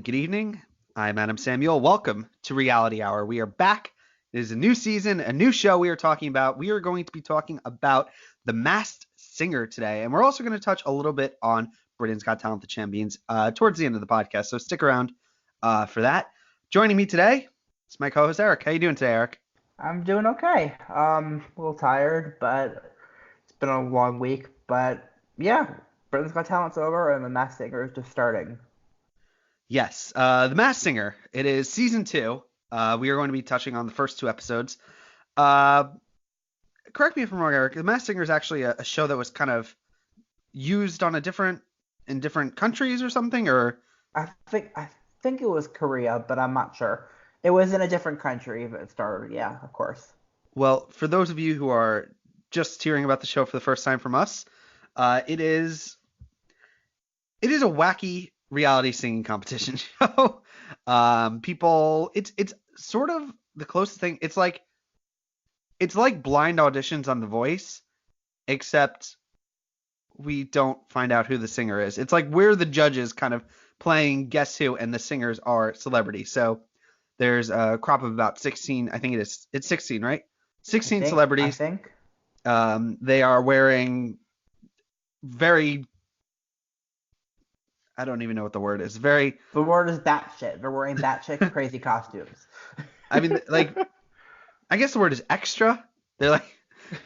good evening. I'm Adam Samuel. Welcome to Reality Hour. We are back. It is a new season, a new show we are talking about. We are going to be talking about The Masked Singer today, and we're also going to touch a little bit on Britain's Got Talent, the Champions, towards the end of the podcast, so stick around for that. Joining me today is my co-host, Eric. How you doing today, Eric? I'm doing okay. A little tired, but it's been a long week. But yeah, Britain's Got Talent's over, and the Masked Singer is just starting. Yes, The Masked Singer. It is season 2. We are going to be touching on the first 2 episodes. Correct me if I'm wrong, Eric. The Masked Singer is actually a show that was kind of used on in different countries or something, or I think it was Korea, but I'm not sure. It was in a different country, but it started. Yeah, of course. well, for those of you who are just hearing about the show for the first time from us, it is a wacky reality singing competition show. It's sort of the closest thing. It's like blind auditions on The Voice, except we don't find out who the singer is. It's like we're the judges kind of playing Guess Who, and the singers are celebrities. So there's a crop of about 16, I think it's 16, right? I 16 think. I celebrities. think. They are wearing very, I don't even know what the word is. Very, The word is batshit. They're wearing batshit crazy costumes. I mean, like, I guess the word is extra. They're like,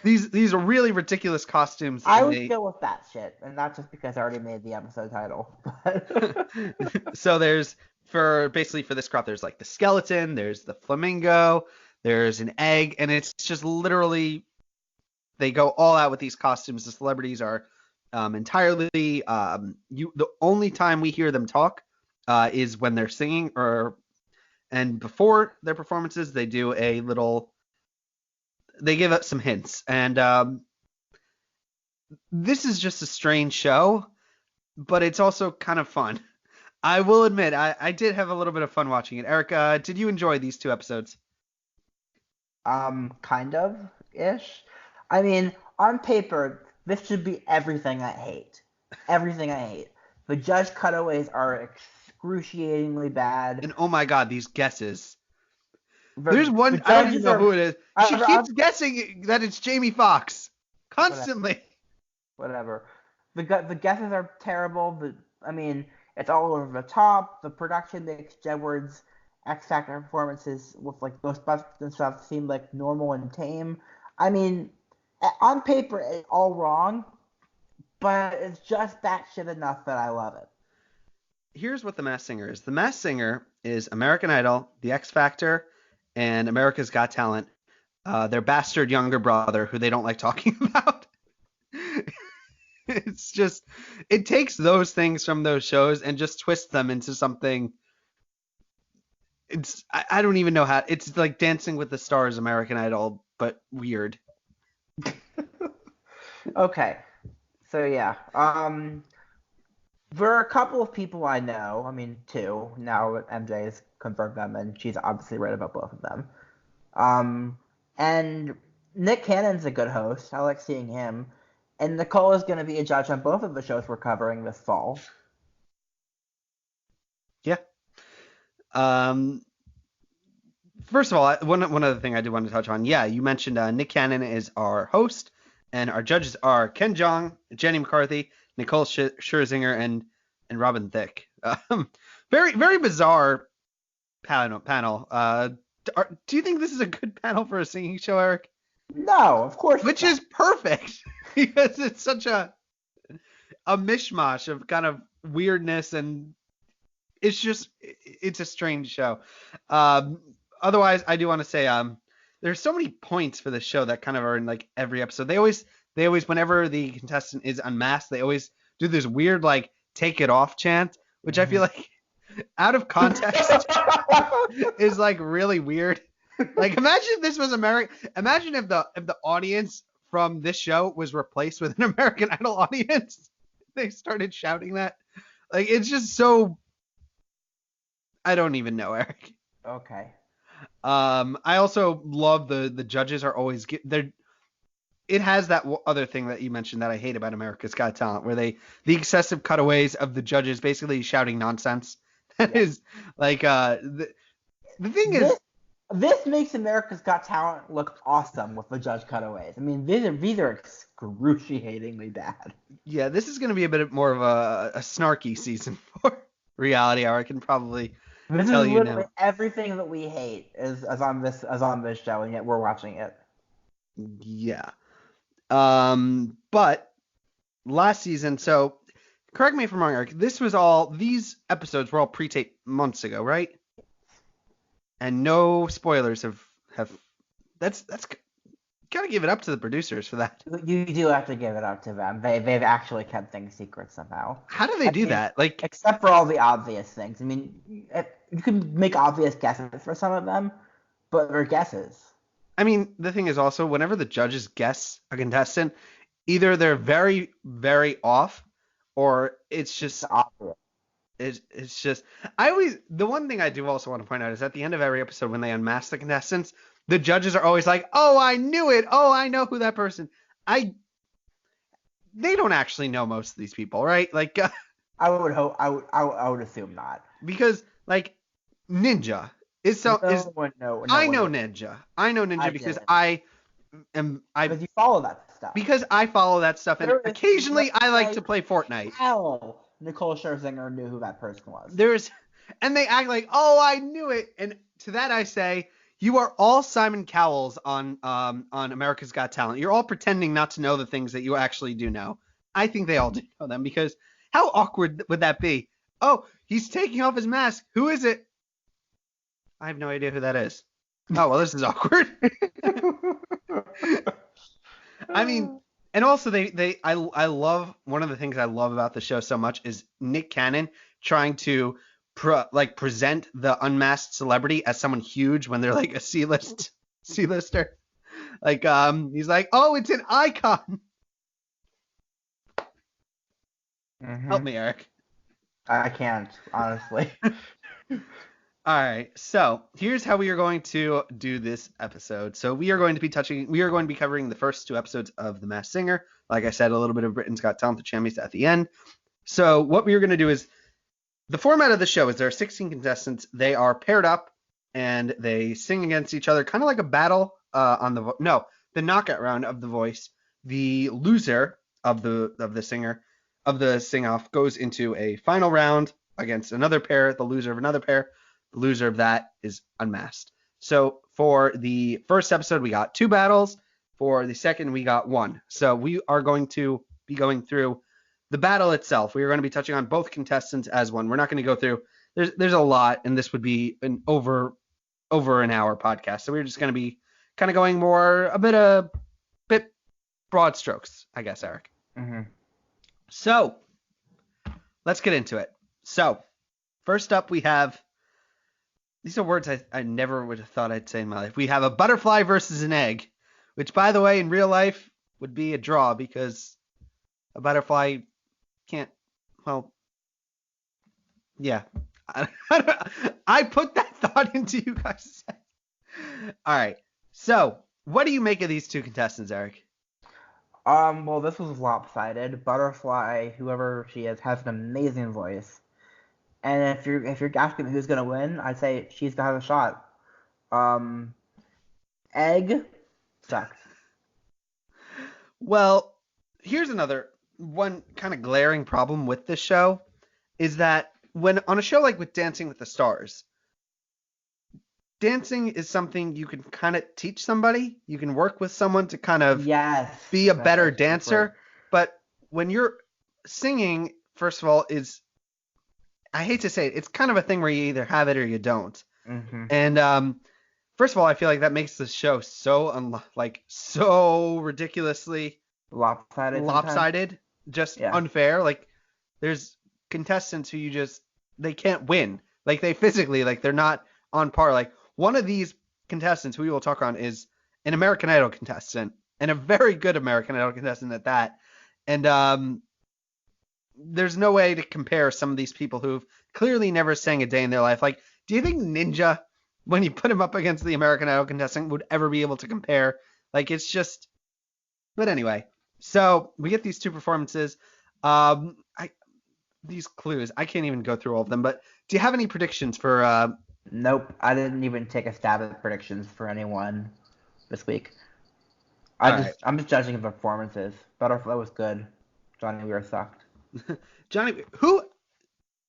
these are really ridiculous costumes, I and would they go with batshit, and not just because I already made the episode title. But so there's for this crop, there's like the skeleton, there's the flamingo, there's an egg, and it's just literally they go all out with these costumes. The celebrities are entirely the only time we hear them talk is when they're singing, and before their performances they do a little, they give us some hints, and this is just a strange show, but it's also kind of fun. I will admit, I did have a little bit of fun watching it. Erica, did you enjoy these 2 episodes? kind of ish. I mean, on paper, this should be everything I hate. Everything I hate. The judge cutaways are excruciatingly bad. And oh my god, these guesses. There's The one, I don't even judges know are who it is. She uh, keeps guessing that it's Jamie Foxx whatever. constantly. Whatever. The guesses are terrible. I mean, it's all over the top. The production makes Jedward's X Factor performances with like Ghostbusters and stuff seem like normal and tame. I mean, on paper, it's all wrong, but it's just that shit enough that I love it. Here's what The Masked Singer is. The Masked Singer is American Idol, The X Factor, and America's Got Talent. Their bastard younger brother, who they don't like talking about. It's just, it takes those things from those shows and just twists them into something. I don't even know how. It's like Dancing with the Stars, American Idol, but weird. Okay, so yeah, there are a couple of people I know. I mean, two now. MJ has confirmed them, and she's obviously right about both of them. Um, and Nick Cannon's a good host. I like seeing him. And Nicole is going to be a judge on both of the shows we're covering this fall. Yeah. Um, First of all, one other thing I did want to touch on. Yeah, you mentioned Nick Cannon is our host, and our judges are Ken Jeong, Jenny McCarthy, Nicole Scherzinger, and Robin Thicke. Very very bizarre panel. Do you think this is a good panel for a singing show, Eric? No, of course Which not. is perfect because it's such a mishmash of kind of weirdness, and it's a strange show. Um, Otherwise, I do want to say there's so many points for this show that kind of are in like every episode. They always whenever the contestant is unmasked, they always do this weird like take it off chant, which I feel Mhm. like out of context is like really weird. Like imagine if this was American. Imagine if the audience from this show was replaced with an American Idol audience. They started shouting that. Like it's just so, I don't even know, Eric. Okay. I also love the judges are always they're, it has that other thing that you mentioned that I hate about America's Got Talent, where the excessive cutaways of the judges basically shouting nonsense. That is like the thing is, This makes America's Got Talent look awesome with the judge cutaways. I mean, these are excruciatingly bad. yeah, this is going to be a bit more of a snarky season for Reality Hour. I can probably This tell is you literally now. everything that we hate is on this show, and yet we're watching it. Yeah. But last season, so correct me if I'm wrong, Eric. These episodes were all pre-taped months ago, right? And no spoilers have. That's gotta give it up to the producers for that. You do have to give it up to them. They've actually kept things secret somehow. How do they do that? Like, Except for all the obvious things. I mean, you can make obvious guesses for some of them, but they're guesses. I mean, the thing is also whenever the judges guess a contestant, either they're very, very off, or it's just It's obvious. it's just the one thing I do also want to point out is at the end of every episode when they unmask the contestants, the judges are always like, "Oh, I knew it. Oh, I know who that person." I They don't actually know most of these people, right? Like I would hope. I would assume not. because like Ninja is No is one know. No I one know knows. Ninja. I know Ninja I because didn't. I Because you follow that stuff. because I follow that stuff and There is occasionally I like no to play Fortnite. hell Nicole Scherzinger knew who that person was. There's and they act like, "Oh, I knew it." And to that I say, you are all Simon Cowells on America's Got Talent. You're all pretending not to know the things that you actually do know. I think they all do know them because how awkward would that be? Oh, he's taking off his mask. Who is it? I have no idea who that is. Oh, well, this is awkward. I mean, and also I love one of the things I love about the show so much is Nick Cannon trying to present the unmasked celebrity as someone huge when they're like a C-lister. Like he's like, "Oh, it's an icon." Help me, Eric. I can't, honestly. All right, so here's how we are going to do this episode. So we are going to be covering the first two episodes of The Masked Singer. Like I said, a little bit of Britain's Got Talent, the Chammys at the end. So what we are going to do is, the format of the show is there are 16 contestants. They are paired up and they sing against each other, kind of like a battle the knockout round of The Voice. The loser of the singer of the sing-off goes into a final round against another pair, the loser of another pair. The loser of that is unmasked. So for the first episode, we got 2 battles. For the second, we got 1. So we are going to be going through the battle itself. We are going to be touching on both contestants as one. We're not going to go through. There's a lot, and this would be an over an hour podcast. So we're just going to be kind of going a bit broad strokes, I guess, Eric. Mm-hmm. So let's get into it. So first up, we have. These are words I never would have thought I'd say in my life. We have a butterfly versus an egg, which, by the way, in real life would be a draw because a butterfly can't, well, yeah. I put that thought into you guys. All right. So what do you make of these two contestants, Eric? Well, this was lopsided. Butterfly, whoever she is, has an amazing voice. And if you're asking who's gonna win, I'd say she's gonna have a shot. Egg sucks. Well, here's another one kind of glaring problem with this show is that when on a show like with Dancing with the Stars, dancing is something you can kind of teach somebody. You can work with someone to kind of be a better dancer. But when you're singing, first of all, I hate to say it, it's kind of a thing where you either have it or you don't. Mm-hmm. And first of all, I feel like that makes the show so so ridiculously lopsided, just unfair. Like there's contestants who they can't win. Like they physically, like they're not on par. Like one of these contestants who we will talk on is an American Idol contestant and a very good American Idol contestant at that. And there's no way to compare some of these people who've clearly never sang a day in their life. Like, do you think Ninja, when you put him up against the American Idol contestant, would ever be able to compare? Like, it's just. But anyway, so we get these two performances. these clues. I can't even go through all of them, but do you have any predictions for Nope, I didn't even take a stab at predictions for anyone this week. all right. I'm just judging the performances. Butterfly was good. Johnny Weir sucked. Johnny, who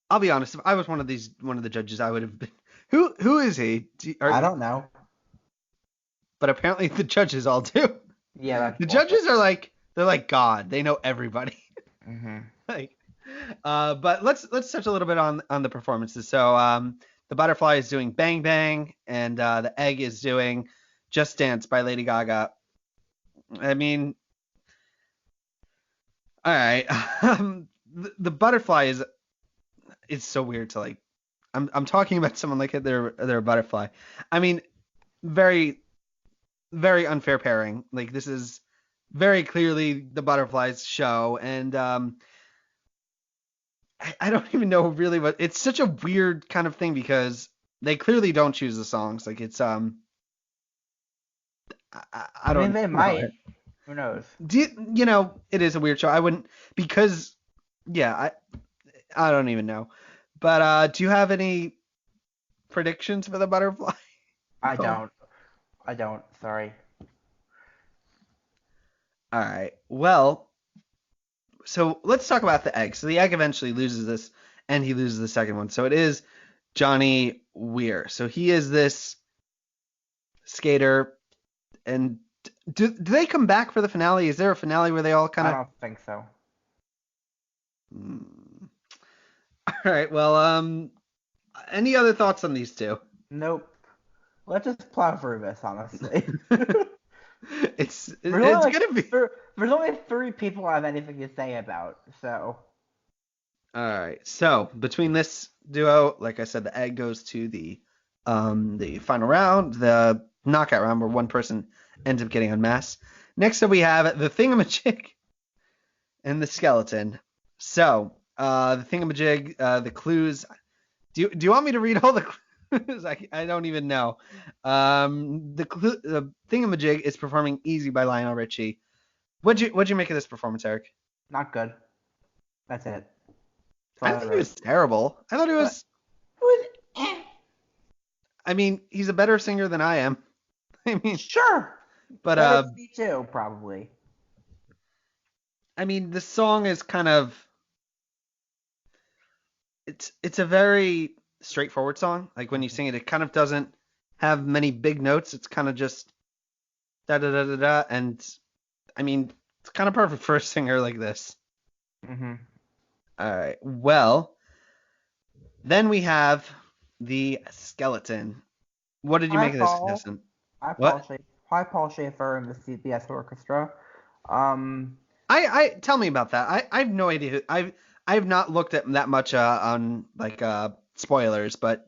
I'll be honest, if I was one of the judges, I would have been who is he? I don't know. But apparently the judges all do. Yeah, that's The bullshit. judges they're like God. They know everybody. Like but let's touch a little bit on the performances. So the Butterfly is doing Bang Bang, and the Egg is doing Just Dance by Lady Gaga. I mean, all right. The Butterfly is so weird to like. I'm talking about someone like they're a butterfly. I mean, very very unfair pairing. Like this is very clearly the Butterflies show, and I don't even know really what. It's such a weird kind of thing because they clearly don't choose the songs. Like it's I I mean, don't they know. might. Who knows? It is a weird show. I wouldn't because yeah, I don't even know. But do you have any predictions for the Butterfly? I Oh. don't. I don't. Sorry. All right. Well, so let's talk about the Egg. So the Egg eventually loses this, and he loses the second one. So it is Johnny Weir. So he is this skater, and do they come back for the finale? Is there a finale where they all kind I of? don't think so. All right. Well, any other thoughts on these two? Nope. Let's just plow through this, honestly. It's There's only like gonna be. there's only 3 people I have anything to say about. So All right. So between this duo, like I said, the Egg goes to the final round, the knockout round, where one person ends up getting unmasked. Next up, we have the Thingamajig and the Skeleton. So the Thingamajig, the clues. Do you want me to read all the clues? I don't even know. The Thingamajig is performing "Easy" by Lionel Richie. What'd you make of this performance, Eric? not good. That's it. That's all I I don't think it wrote. was terrible. I thought it But was. it was eh. I mean, he's a better singer than I am. I mean, Sure. but Better than me too, probably. I mean, the song is kind of it's a very straightforward song. Like when you sing it, it kind of doesn't have many big notes. It's kind of just da da da da da, and I mean, it's kind of perfect for a singer like this. Mhm. All right. Well, then we have the Skeleton. What did you Hi make of this Paul. contestant? Hi Paul What? Schaefer. Hi Paul Schaefer and the CBS Orchestra. Um. I tell me about that. I have no idea. I've not looked at that much on like spoilers, but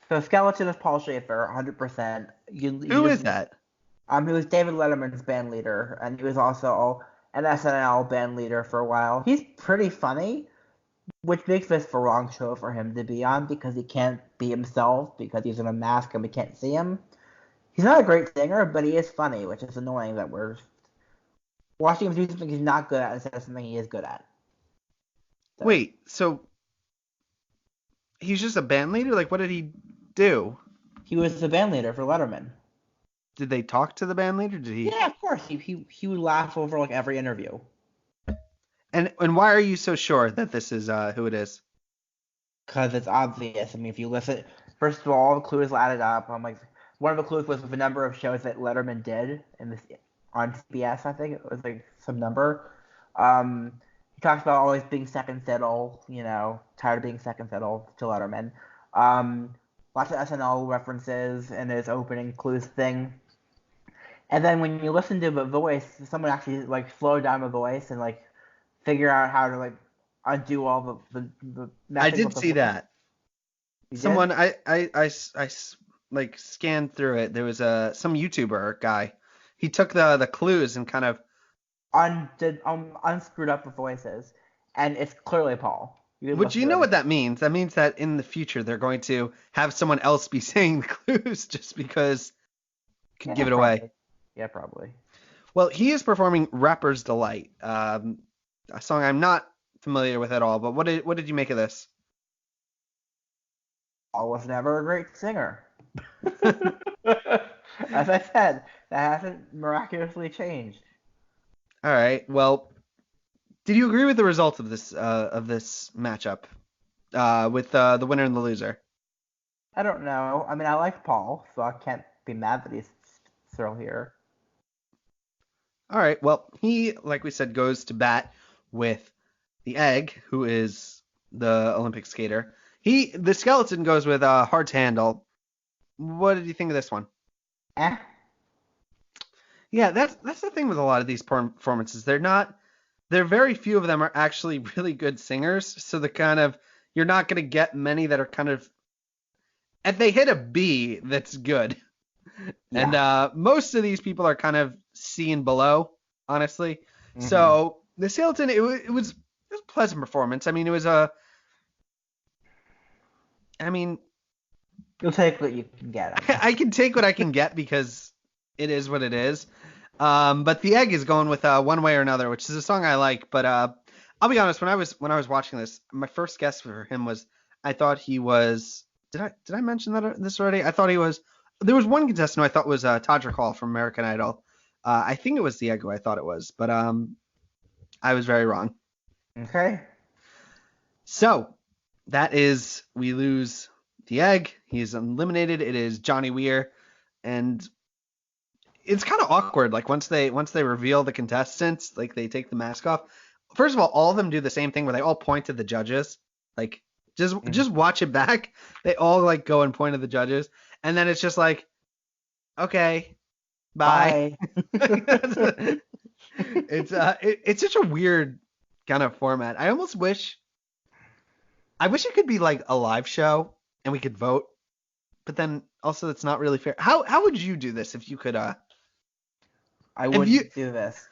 So Skeleton is Paul Schaefer, 100%. who is that? He was David Letterman's band leader, and he was also an SNL band leader for a while. He's pretty funny, which makes this the wrong show for him to be on because he can't be himself because he's in a mask and we can't see him. He's not a great singer, but he is funny, which is annoying that we're watching him do something he's not good at instead of something he is good at. So, Wait, so he's just a band leader? Like, what did he do? he was the band leader for Letterman. Did they talk to the band leader? Did he? Yeah, of course. He would laugh over like every interview. And why are you so sure that this is who it is? Because it's obvious. I mean, if you listen, first of all the clues added up. I'm like, one of the clues was the number of shows that Letterman did in this on CBS. I think it was like some number. He talks about always being second fiddle. Tired of being second fiddle to Letterman. Lots of SNL references in his opening clues thing. And then when you listen to the voice, someone actually like slowed down the voice and like figure out how to like undo all the I messing did with the see voice. that. You did? Someone like scanned through it. There was some YouTuber guy. He took the clues and kind of. Unscrewed up the voices, and it's clearly Paul. Would you know what that means? That means that in the future they're going to have someone else be saying the clues just because could give it probably. away. Yeah, probably. Well, he is performing "Rapper's Delight," a song I'm not familiar with at all, but what did you make of this? Paul was never a great singer. As I said, that hasn't miraculously changed. All right. Well, did you agree with the results of this matchup with the winner and the loser? I don't know. I mean, I like Paul, so I can't be mad that he's still here. All right. Well, he, like we said, goes to bat with the Egg, who is the Olympic skater. The Skeleton goes with Hard to Handle. What did you think of this one? Eh. Yeah, that's the thing with a lot of these performances. There very few of them are actually really good singers, so you're not gonna get many that are kind of, if they hit a B, that's good. And most of these people are kind of C and below, honestly. Mm-hmm. So the Skeleton, it was a pleasant performance. I mean, You'll take what you can get. I can take what I can get because it is what it is. But the Egg is going with One Way or Another, which is a song I like. But I'll be honest, when I was watching this, my first guess for him was, I thought he was. Did I mention this already? I thought he was. There was one contestant who I thought was Todrick Hall from American Idol. I think it was the Egg who I thought it was, but I was very wrong. Okay. So we lose the Egg. He's eliminated. It is Johnny Weir, and it's kind of awkward. Like once they reveal the contestants, like they take the mask off. First of all of them do the same thing where they all point at the judges. Like just watch it back. They all like go and point at the judges, and then it's just like, okay, bye. It's such a weird kind of format. I wish it could be like a live show and we could vote, but then also it's not really fair. How would you do this if you could? I wouldn't do this.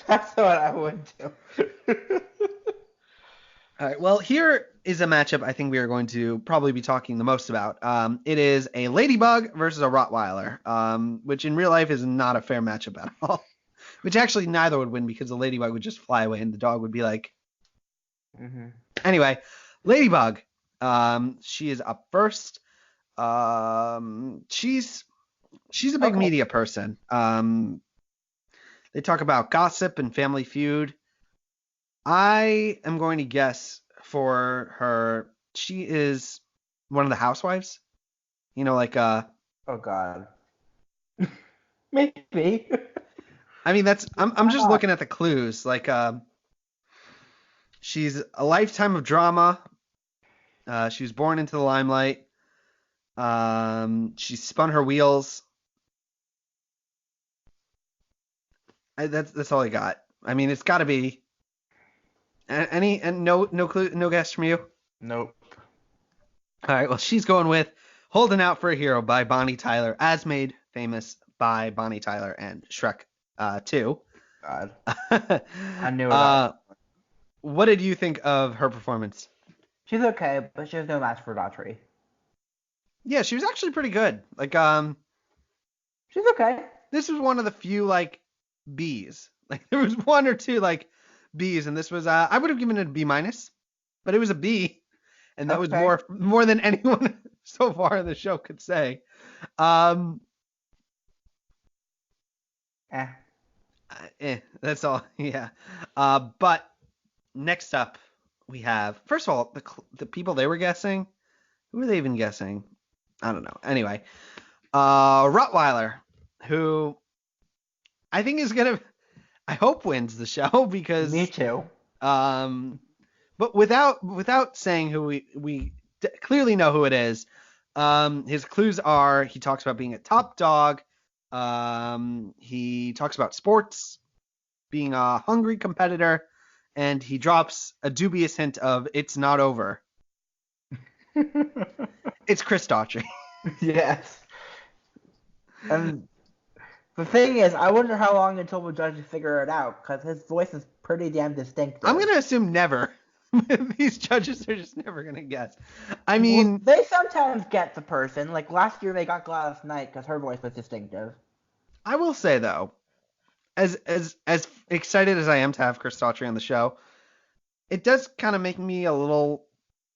That's what I would do. All right. Well, here is a matchup I think we are going to probably be talking the most about. It is a ladybug versus a Rottweiler, which in real life is not a fair matchup at all. Which actually neither would win because the ladybug would just fly away and the dog would be like. Mm-hmm. Anyway, ladybug. She is up first. She's a big media person. They talk about gossip and Family Feud. I am going to guess for her, she is one of the housewives. You know, like Oh God. Maybe. I mean, I'm just looking at the clues. Like she's a lifetime of drama. She was born into the limelight. She spun her wheels. That's all I got. I mean, it's got to be. No clue, no guess from you? Nope. All right, well, she's going with Holding Out for a Hero by Bonnie Tyler, as made famous by Bonnie Tyler and Shrek 2. God. I knew it. What did you think of her performance? She's okay, but she has no match for Daughtry. Yeah, she was actually pretty good. Like, she's okay. This was one of the few, like, Bs. Like, there was one or two, like, Bs, and this was I would have given it a B minus, but it was a B, and that was more than anyone so far in the show could say. That's all. Yeah. But next up we have, first of all, the people they were guessing. Who were they even guessing? I don't know. Anyway, Rottweiler, who I think is gonna. I hope wins the show because me too. But without saying who we clearly know who it is. His clues are he talks about being a top dog. He talks about sports, being a hungry competitor, and he drops a dubious hint of it's not over. It's Chris Daughtry. Yes. And the thing is, I wonder how long until the judges figure it out, because his voice is pretty damn distinctive. I'm going to assume never. These judges are just never going to guess. I mean... Well, they sometimes get the person. Like, last year they got Gladys Knight because her voice was distinctive. I will say, though, as excited as I am to have Chris Daughtry on the show, it does kind of make me a little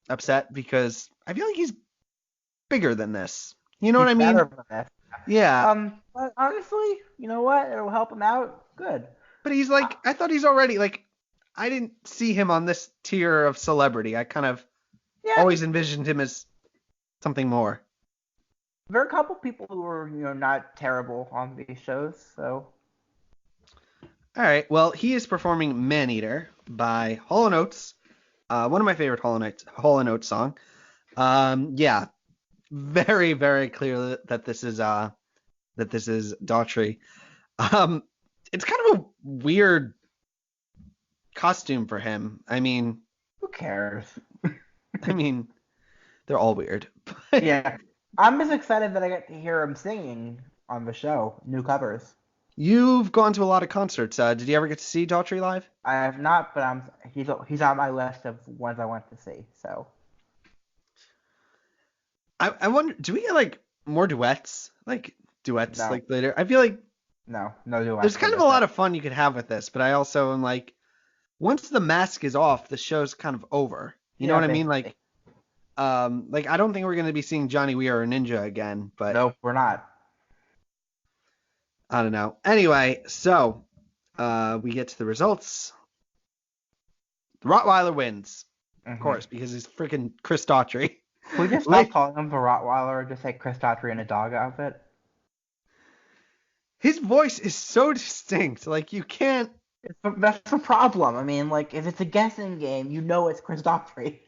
upset because I feel like he's bigger than this. You know what He's I better mean? than this. Yeah. But honestly, you know what? It'll help him out. Good. But he's Uh, like, I thought he's already like, I didn't see him on this tier of celebrity. I kind of yeah, always envisioned him as something more. there are a couple people who are, not terrible on these shows. So All right. Well, he is performing Man Eater by Hall & Oates. One of my favorite Hall & Oates song. Yeah, very, very clear that this is Daughtry. Um, it's kind of a weird costume for him. I mean, who cares? I mean, they're all weird. But Yeah, I'm just excited that I get to hear him singing on the show, new covers. you've gone to a lot of concerts. Did you ever get to see Daughtry live? I have not, but he's on my list of ones I want to see. So I wonder, do we get like more duets? Like duets no, like later? I feel like no there's duets for kind of a this. lot of fun you could have with this, but I also am like, once the mask is off, the show's kind of over. You know Yeah, what I mean? basically. Like I don't think we're gonna be seeing Johnny Weir or Ninja again, but Nope, we're not. I don't know. Anyway, so we get to the results. The Rottweiler wins, of Mm-hmm. course, because he's freaking Chris Daughtry. Can we just stop calling him the Rottweiler and just say Chris Daughtry in a dog outfit? His voice is so distinct. Like you can't. That's the problem. I mean, like, if it's a guessing game, you know it's Chris Daughtry.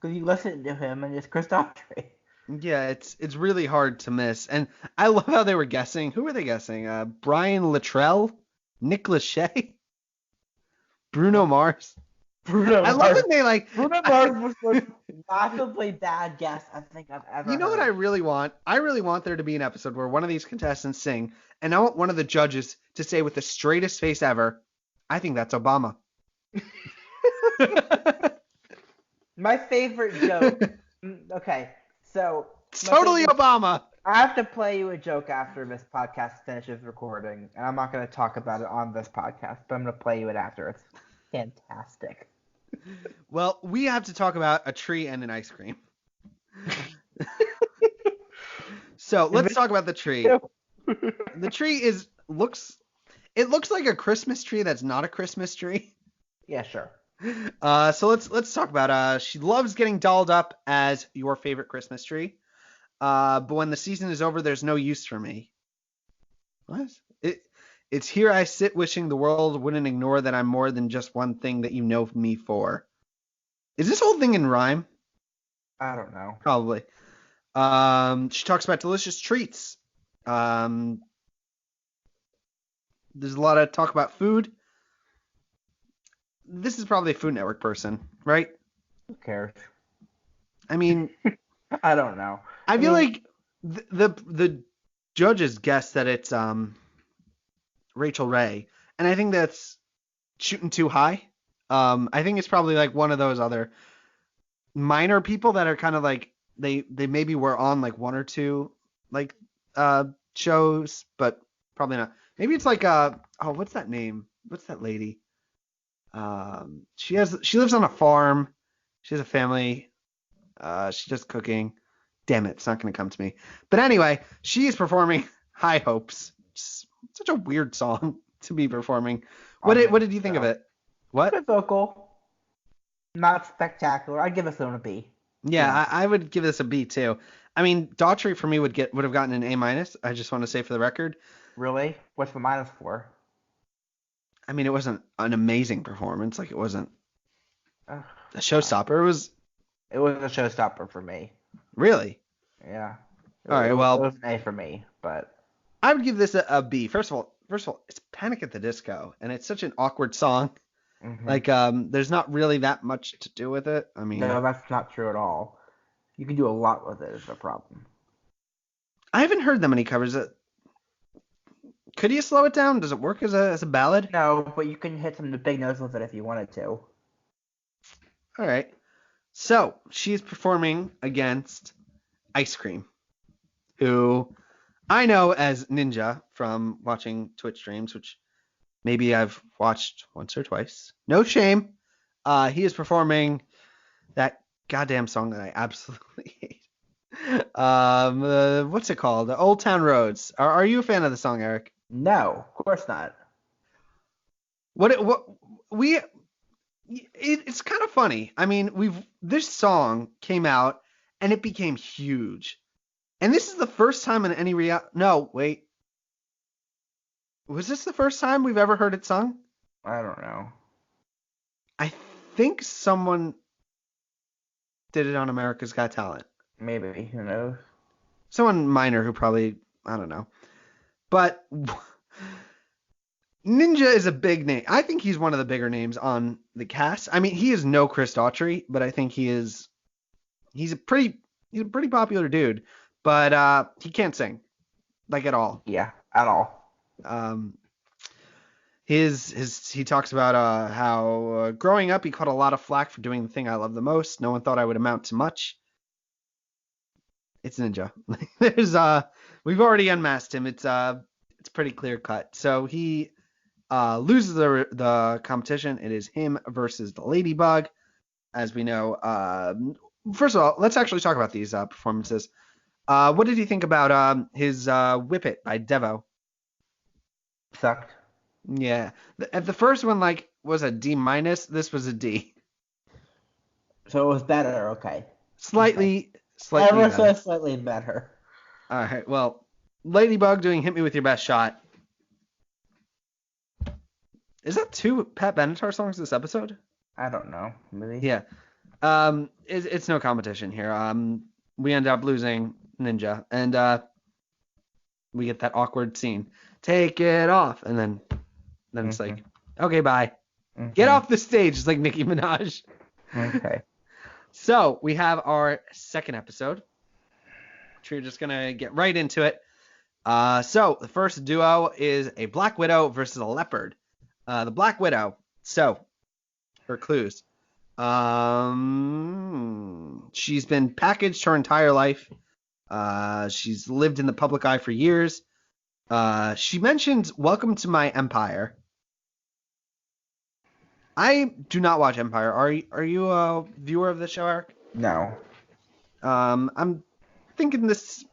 Because you listen to him and it's Chris Daughtry. Yeah, it's really hard to miss. And I love how they were guessing. Who were they guessing? Brian Luttrell, Nick Lachey, Bruno Mars. Bruno I love Mars. that they like. Bruno Mars was the massively bad guess I think I've ever You know heard. what I really want? I really want there to be an episode where one of these contestants sing, and I want one of the judges to say with the straightest face ever, "I think that's Obama." My favorite joke. Okay, so It's my totally favorite- Obama. I have to play you a joke after this podcast finishes recording, and I'm not going to talk about it on this podcast, but I'm going to play you it after. It's fantastic. Well, we have to talk about a tree and an ice cream. So let's talk about the tree. The tree looks like a Christmas tree that's not a Christmas tree. Yeah, sure. So let's talk about she loves getting dolled up as your favorite Christmas tree. But when the season is over, there's no use for me. What? It's here I sit wishing the world wouldn't ignore that I'm more than just one thing that you know me for. Is this whole thing in rhyme? I don't know. Probably. She talks about delicious treats. There's a lot of talk about food. This is probably a Food Network person, right? Who cares? I mean, I don't know. I feel mean, like the judges guess that it's Rachel Ray, and I think that's shooting too high. I think it's probably like one of those other minor people that are kind of like they maybe were on like one or two like shows, but probably not. Maybe it's like what's that name? What's that lady? She lives on a farm. She has a family. She does cooking. Damn it, it's not gonna come to me. But anyway, she is performing High Hopes. It's such a weird song to be performing. What did you think of it? What? good vocal. Not spectacular. I'd give this one a B. Yeah, I would give this a B too. I mean, Daughtry for me would have gotten an A minus. I just want to say for the record. Really? What's the minus for? I mean, it wasn't an amazing performance. Like it wasn't Ugh, a showstopper. It was it was a showstopper for me. really. Yeah. All right. Well, it was an A for me, but I would give this a B. First of all, it's Panic at the Disco, and it's such an awkward song. mhm. Like, there's not really that much to do with it. I mean, No, that's not true at all. You can do a lot with it. Is the problem. I haven't heard that many covers. Could you slow it down? Does it work as a ballad? No, but you can hit some big notes with it if you wanted to. All right. So she's performing against Ice Cream, who I know as Ninja from watching Twitch streams, which maybe I've watched once or twice. No shame. He is performing that goddamn song that I absolutely hate. What's it called? Old Town Roads. Are you a fan of the song, Eric? No, of course not. What we it's kind of funny. I mean, this song came out and it became huge. And this is the first time in any no, wait. Was this the first time we've ever heard it sung? I don't know. I think someone did it on America's Got Talent. Maybe, who knows? Someone minor who probably, I don't know. But Ninja is a big name. I think he's one of the bigger names on the cast. I mean, he is no Chris Daughtry, but I think he's a pretty popular dude. But he can't sing, like, at all. Yeah, at all. He talks about how growing up he caught a lot of flack for doing the thing I love the most. No one thought I would amount to much. It's Ninja. We've already unmasked him. It's pretty clear cut. So he loses the competition. It is him versus the Ladybug, as we know. First of all, let's actually talk about these performances. What did you think about his Whip It by Devo? Sucked. Yeah. The first one was a D minus. This was a D. So it was better. Okay. Slightly Ever better. so slightly better. All right. Well, Ladybug doing "Hit Me with Your Best Shot." Is that 2 Pat Benatar songs this episode? I don't know. Maybe. Yeah. It's no competition here. We end up losing Ninja, and we get that awkward scene. Take it off, and then it's like, okay, bye. Get off the stage. It's like Nicki Minaj. Okay. So we have our second episode, which we're just gonna get right into it. So the first duo is a Black Widow versus a Leopard. The Black Widow. So her clues. She's been packaged her entire life. She's lived in the public eye for years. She mentions "Welcome to My Empire." I do not watch Empire. Are you a viewer of the show, Eric? No. I'm thinking this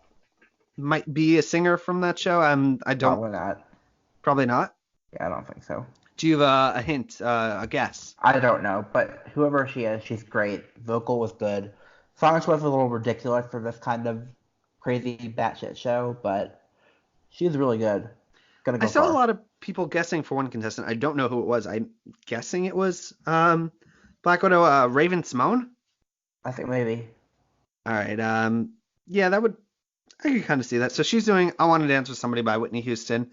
might be a singer from that show. I don't. Probably not. Probably not. Yeah, I don't think so. Do you have a hint, a guess? I don't know, but whoever she is, she's great. Vocal was good. Song choice was a little ridiculous for this kind of crazy batshit show, but she's really good. Gonna go I saw far. a lot of people guessing for one contestant. I don't know who it was. I'm guessing it was Black Widow, Raven Simone. I think maybe. All right. Yeah, I could kind of see that. So she's doing "I Want to Dance with Somebody" by Whitney Houston.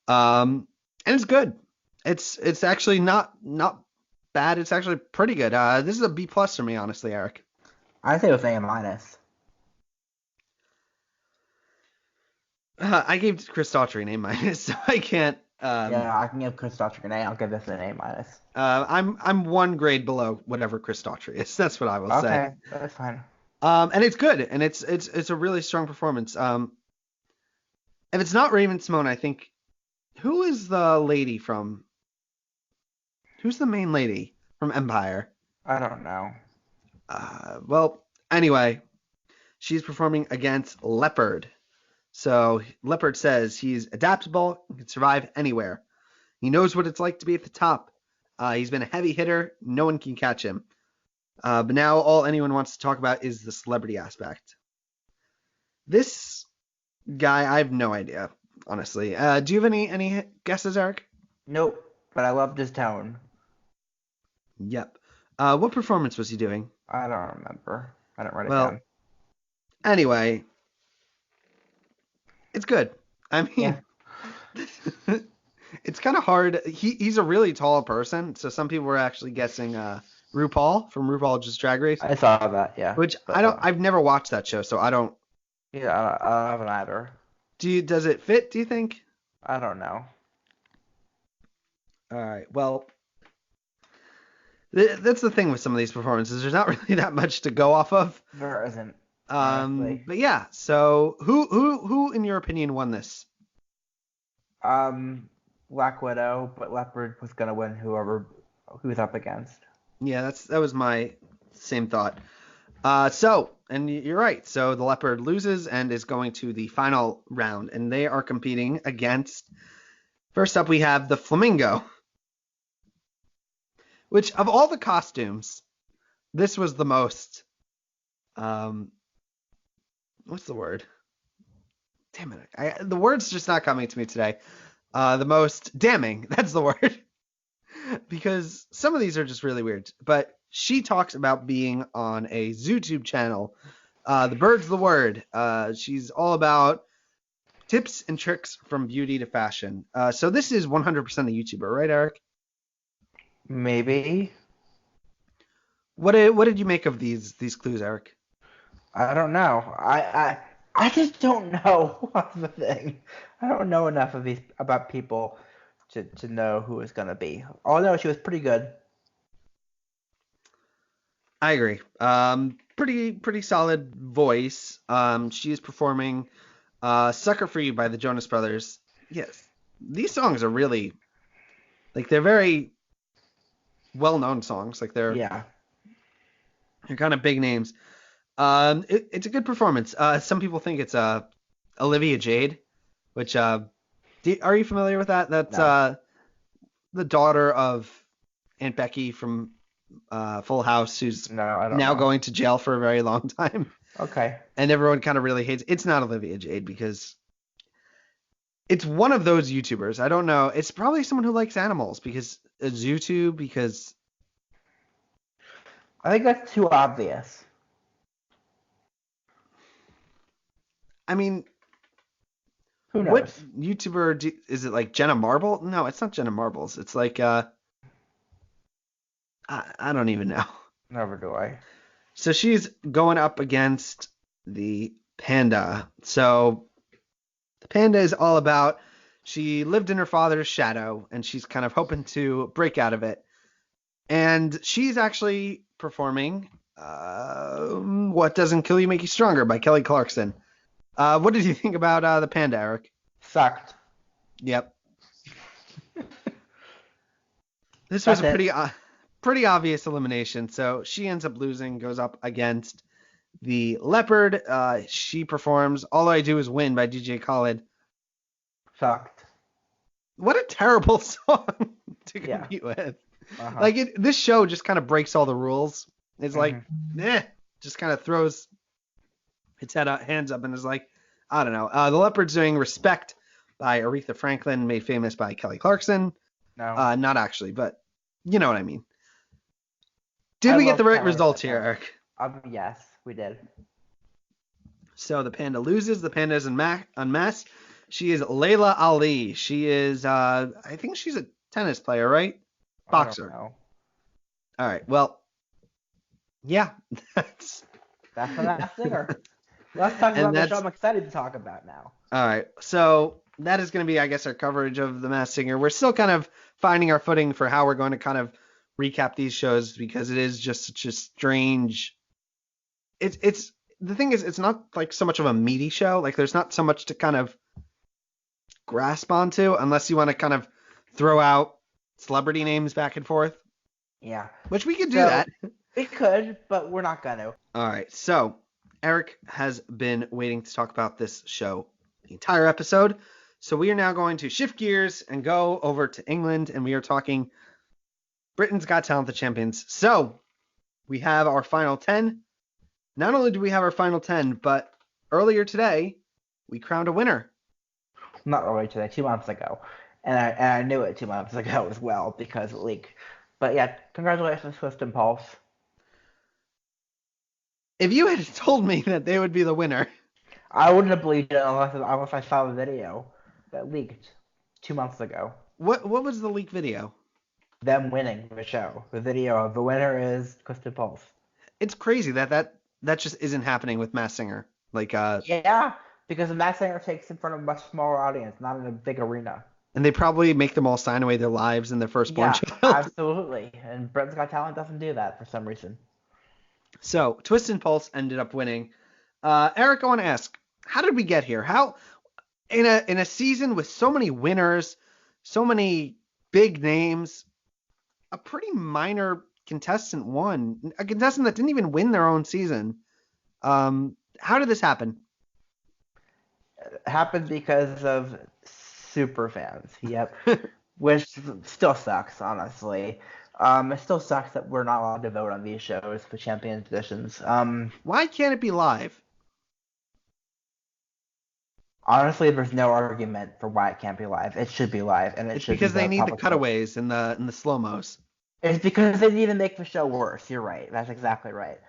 And it's good. It's actually not bad. It's actually pretty good. This is a B+ for me, honestly, Eric. I think it was A-. I gave Chris Daughtry an A-, so I can't. Yeah, I can give Chris Daughtry an A. I'll give this an A-. I'm one grade below whatever Chris Daughtry is. That's what I will say. Okay, that's fine. And it's good, and it's a really strong performance. If it's not Raven Simone, I think who's the main lady from Empire? I don't know. Well, anyway, she's performing against Leopard. So Leopard says he's adaptable and can survive anywhere. He knows what it's like to be at the top. He's been a heavy hitter. No one can catch him. But now all anyone wants to talk about is the celebrity aspect. This guy, I have no idea, honestly. Do you have any guesses, Eric? Nope, but I loved his tone. Yep. What performance was he doing? I don't remember. I didn't write it Well, down. anyway, it's good. I mean, it's kind of hard. He's a really tall person, so some people were actually guessing RuPaul from RuPaul's Drag Race. I saw that, yeah. Which but, I've never watched that show, so I don't. Yeah, I haven't either. Does it fit? Do you think? I don't know. All right. Well, that's the thing with some of these performances. There's not really that much to go off of. There isn't. Honestly. But yeah. So who in your opinion won this? Black Widow, but Leopard was gonna win who was up against. Yeah, that was my same thought. And you're right. So the leopard loses and is going to the final round, and they are competing against. First up, we have the flamingo, which of all the costumes, this was the most. Um, what's the word? Damn it! The word's just not coming to me today. The most damning. That's the word. Because some of these are just really weird. But she talks about being on a ZooTube channel. The bird's the word. She's all about tips and tricks from beauty to fashion. So this is 100% a YouTuber, right, Eric? Maybe. What did you make of these clues, Eric? I don't know. I just don't know. What's the thing? I don't know enough of these about people to know who it's gonna be. All I know, she was pretty good. I agree. Pretty solid voice. She is performing "Sucker for You" by the Jonas Brothers. Yes, these songs are really they're very well-known songs. Yeah. They're kind of big names. It's a good performance. Some people think it's Olivia Jade, which are you familiar with that? That's No. the daughter of Aunt Becky from Full House, who's No, I don't now know. going to jail for a very long time, Okay. and everyone kind of really hates. It's not Olivia Jade because it's one of those YouTubers. I don't know. It's probably someone who likes animals because YouTube. Because I think that's too obvious. I mean, Who what knows? YouTuber is it? Like Jenna Marble? No, it's not Jenna Marbles. It's like I don't even know. Never do I. So she's going up against the panda. So the panda is all about she lived in her father's shadow and she's kind of hoping to break out of it. And she's actually performing What Doesn't Kill You Make You Stronger by Kelly Clarkson. What did you think about the panda, Eric? Sucked. Yep. This was That's a it. pretty obvious elimination. So she ends up losing, goes up against the leopard. She performs "All I Do Is Win" by DJ Khaled. Sucked. What a terrible song to Yeah. compete with. Uh-huh. This show just kind of breaks all the rules. It's like, just kind of throws its hands up and is like, I don't know. The leopard's doing "Respect" by Aretha Franklin, made famous by Kelly Clarkson. No. Not actually, but you know what I mean. Did I we get the love right Kelly results Clarkson. here, Eric? Yes, we did. So the panda loses. The panda is unmasked. She is Layla Ali. She is, I think she's a tennis player, right? I don't Boxer. know. All right. Well, yeah, That's the Masked Singer. Let's talk and about the show that's I'm excited to talk about now. all right. So that is going to be, I guess, our coverage of the Masked Singer. We're still kind of finding our footing for how we're going to kind of recap these shows because it is just such a strange. It's the thing is, it's not like so much of a meaty show. Like there's not so much to kind of grasp onto unless you want to kind of throw out celebrity names back and forth, Yeah. which we could do So, that. we could, but we're not going to. All right. So Eric has been waiting to talk about this show the entire episode. So we are now going to shift gears and go over to England, and we are talking Britain's Got Talent, the champions. So we have our final 10. Not only do we have our final 10, but earlier today, we crowned a winner. Not earlier today, 2 months ago. And I knew it 2 months ago as well because it leaked. But yeah, congratulations, Twist and Pulse. If you had told me that they would be the winner, I wouldn't have believed it unless I saw the video that leaked 2 months ago. what was the leak video? Them winning the show. The video of the winner is Twist and Pulse. It's crazy that just isn't happening with Masked Singer. Yeah, because the Masked Singer takes in front of a much smaller audience, not in a big arena. And they probably make them all sign away their lives and their firstborn child. Absolutely. And Britain's Got Talent doesn't do that for some reason. So Twist and Pulse ended up winning. Eric, I want to ask, how did we get here? How in a season with so many winners, so many big names, a pretty minor contestant won, a contestant that didn't even win their own season. How did this happen? It happened because of super fans. Yep. Which still sucks, honestly. It still sucks that we're not allowed to vote on these shows for champion positions. Why can't it be live? Honestly, there's no argument for why it can't be live. It should be live, and it It's should be because they the need the public vote. cutaways and the slow-mos. It's because they need to make the show worse. You're right. That's exactly right.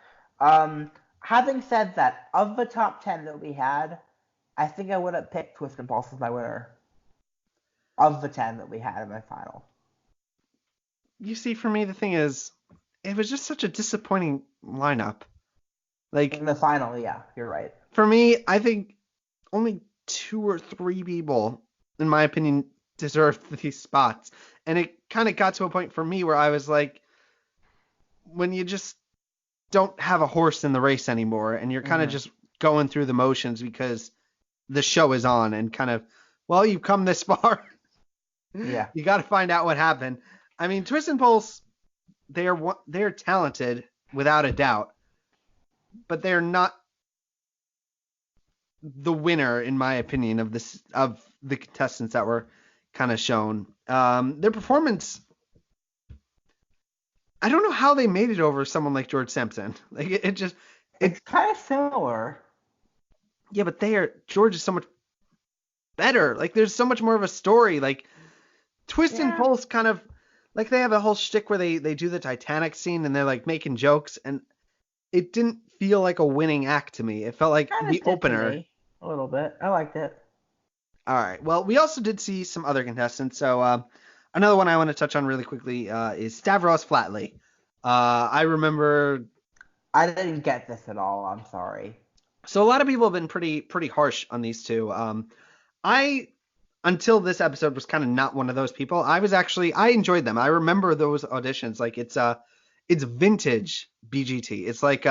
Having said that, of the top 10 that we had, I think I would have picked Twist and Pulse as my winner. Of the 10 that we had in my final. You see, for me, the thing is, it was just such a disappointing lineup. Like, In the final, yeah, you're right. for me, I think only 2 or 3 people, in my opinion, deserved these spots. And it kind of got to a point for me where I was like, when you just don't have a horse in the race anymore and you're kind of just going through the motions because the show is on and kind of, well, you've come this far. Yeah. You got to find out what happened. I mean, Twist and Pulse, they're talented without a doubt, but they're not the winner, in my opinion, of the contestants that were kind of shown. Their performance, I don't know how they made it over someone like George Sampson. Like It's kind of similar. Yeah, but George is so much better. Like there's so much more of a story. Like Twist and Pulse kind of like they have a whole shtick where they do the Titanic scene and they're like making jokes, and it didn't feel like a winning act to me. It felt like Kinda the did to opener. me, a little bit. I liked it. All right. Well, we also did see some other contestants. So another one I want to touch on really quickly is Stavros Flatley. I remember. I didn't get this at all. I'm sorry. So a lot of people have been pretty harsh on these two. I until this episode was kind of not one of those people. I enjoyed them. I remember those auditions. Like it's vintage BGT. It's like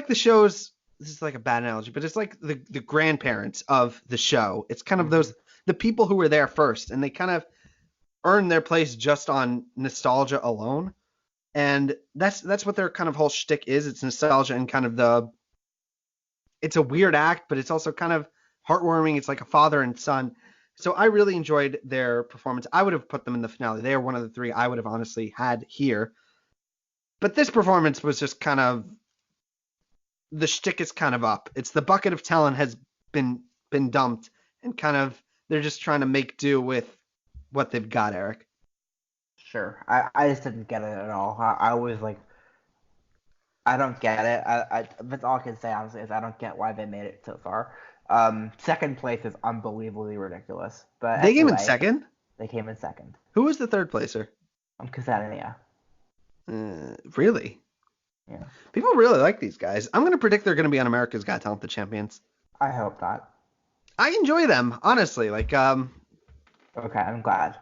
the shows. This is like a bad analogy, but it's like the grandparents of the show. It's kind of the people who were there first, and they kind of earned their place just on nostalgia alone. And that's what their kind of whole shtick is. It's nostalgia and kind of it's a weird act, but it's also kind of heartwarming. It's like a father and son. So I really enjoyed their performance. I would have put them in the finale. They are one of the 3 I would have honestly had here. But this performance was just kind of, the shtick is kind of up. It's the bucket of talent has been dumped, and kind of they're just trying to make do with what they've got, Eric. Sure. I just didn't get it at all. I was like, I don't get it. That's all I can say, honestly, is I don't get why they made it so far. Second place is unbelievably ridiculous. But They came in second? They came in second. Who was the third placer? Ksenia. Really? Yeah. People really like these guys. I'm going to predict they're going to be on America's Got Talent, the champions. I hope not. I enjoy them, honestly. Like, Okay, I'm glad.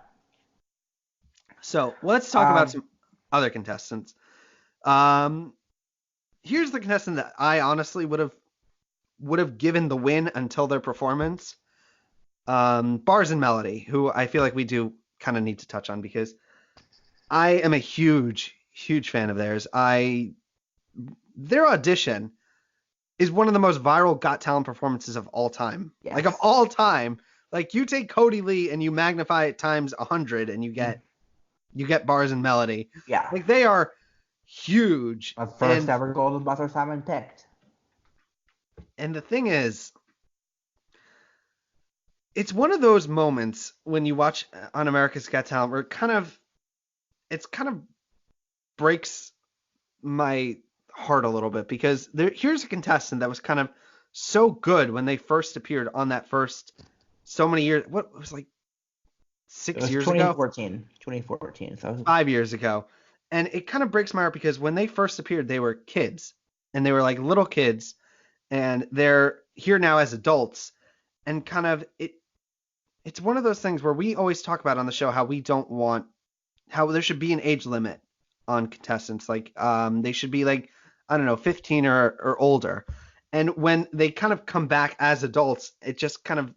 So let's talk about some other contestants. Here's the contestant that I honestly would have given the win until their performance. Bars and Melody, who I feel like we do kind of need to touch on because I am a huge fan of theirs. Their audition is one of the most viral Got Talent performances of all time. Yes. Like of all time. Like you take Cody Lee and you magnify it times 100 and you get Bars and Melody. Yeah. Like they are huge. A first ever Golden Buzzer Simon picked. And the thing is, it's one of those moments when you watch on America's Got Talent where it kind of breaks my heart a little bit because here's a contestant that was kind of so good when they first appeared on that first so many years. What it was like 6 years 2014. ago? 2014. So 5 years ago. And it kind of breaks my heart because when they first appeared, they were kids and they were like little kids and they're here now as adults and kind of it's one of those things where we always talk about on the show how there should be an age limit on contestants. Like they should be like, I don't know, 15 or older. And when they kind of come back as adults, it just kind of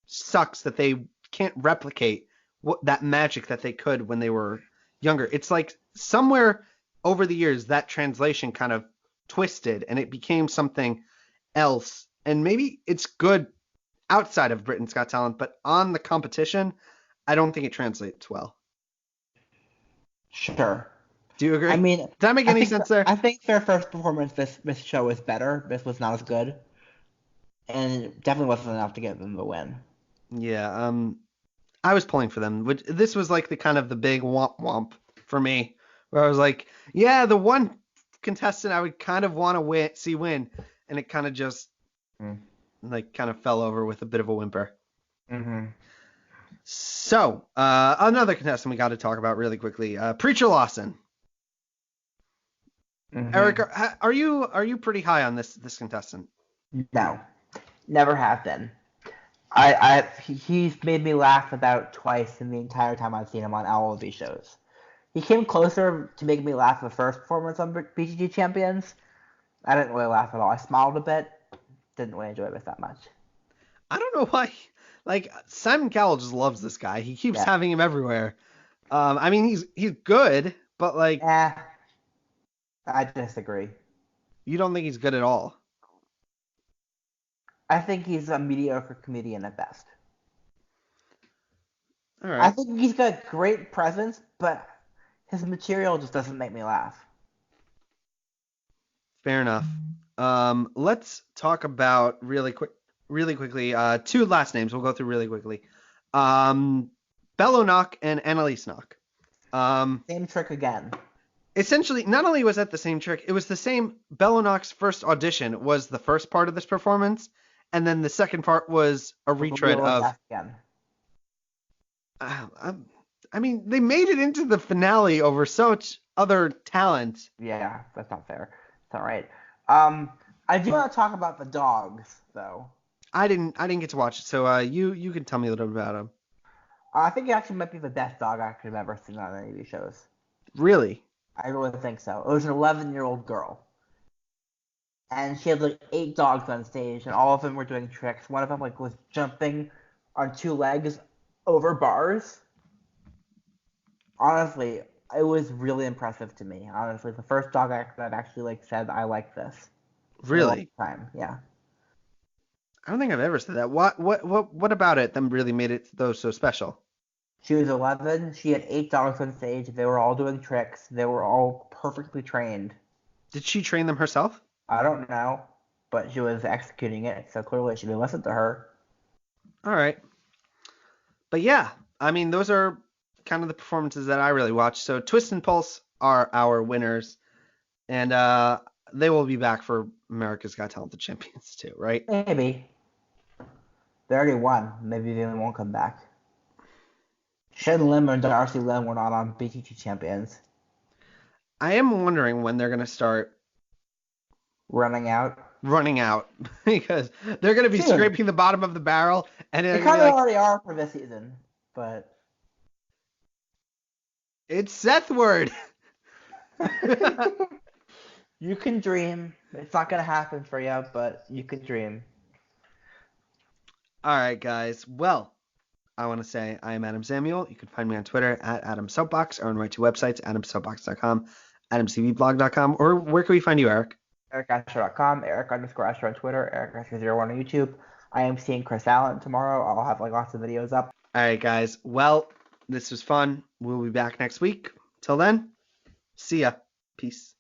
sucks that they can't replicate that magic that they could when they were younger. It's like somewhere over the years that translation kind of twisted and it became something else. And maybe it's good outside of Britain's Got Talent, but on the competition, I don't think it translates well. Sure. Do you agree? I mean, Did that make any sense there? I think their first performance this show was better. This was not as good, and it definitely wasn't enough to get them the win. Yeah, I was pulling for them. This was like the kind of the big womp womp for me, where I was like, yeah, the one contestant I would kind of want to see win, and it kind of just like kind of fell over with a bit of a whimper. Mm-hmm. So, another contestant we got to talk about really quickly, Preacher Lawson. Mm-hmm. Eric, are you pretty high on this contestant? No, never have been. He's made me laugh about twice in the entire time I've seen him on all of these shows. He came closer to making me laugh the first performance on BGT Champions. I didn't really laugh at all. I smiled a bit. Didn't really enjoy it that much. I don't know why. Like Simon Cowell just loves this guy. He keeps having him everywhere. I mean he's good, but like. I disagree. You don't think he's good at all? I think he's a mediocre comedian at best. All right. I think he's got great presence, but his material just doesn't make me laugh. Fair enough. Let's talk about really quickly. Two last names. We'll go through really quickly. Bello Knock and Annalise Knock. Same trick again. Essentially, not only was that the same trick, it was the same. Bello Knock's first audition was the first part of this performance, and then the second part was a retread of. I mean, they made it into the finale over such other talent. Yeah, that's not fair. It's not right. I do want to talk about the dogs, though. I didn't get to watch it, so you can tell me a little bit about them. I think it actually might be the best dog actor I've ever seen on any of these shows. Really? I really think so. It was an 11-year-old girl. And she had like 8 dogs on stage, and all of them were doing tricks. One of them like was jumping on 2 legs over bars. Honestly, it was really impressive to me. Honestly, the first dog actor that actually like said I like this. Really? Time, yeah. I don't think I've ever said that. What about it that really made it though so special? She was 11. She had 8 dogs on stage. They were all doing tricks. They were all perfectly trained. Did she train them herself? I don't know, but she was executing it, so clearly she listened to her. All right. But yeah, I mean, those are kind of the performances that I really watched. So Twist and Pulse are our winners, and they will be back for America's Got Talent Champions too, right? Maybe. They already won. Maybe they won't come back. Shen Lim and Darcy Lin were not on BGT Champions. I am wondering when they're going to start running out because they're going to be scraping the bottom of the barrel, and they kind of already are for this season, but it's Seth Word. You can dream. It's not going to happen for you, but you can dream. All right, guys. Well, I want to say I am Adam Samuel. You can find me on Twitter at AdamSoapbox or on my 2 websites, AdamSoapbox.com, AdamCVblog.com, or where can we find you, Eric? EricAscher.com, Eric_Ascher on Twitter, EricAscher01 on YouTube. I am seeing Chris Allen tomorrow. I'll have like lots of videos up. All right, guys. Well, this was fun. We'll be back next week. Till then, see ya. Peace.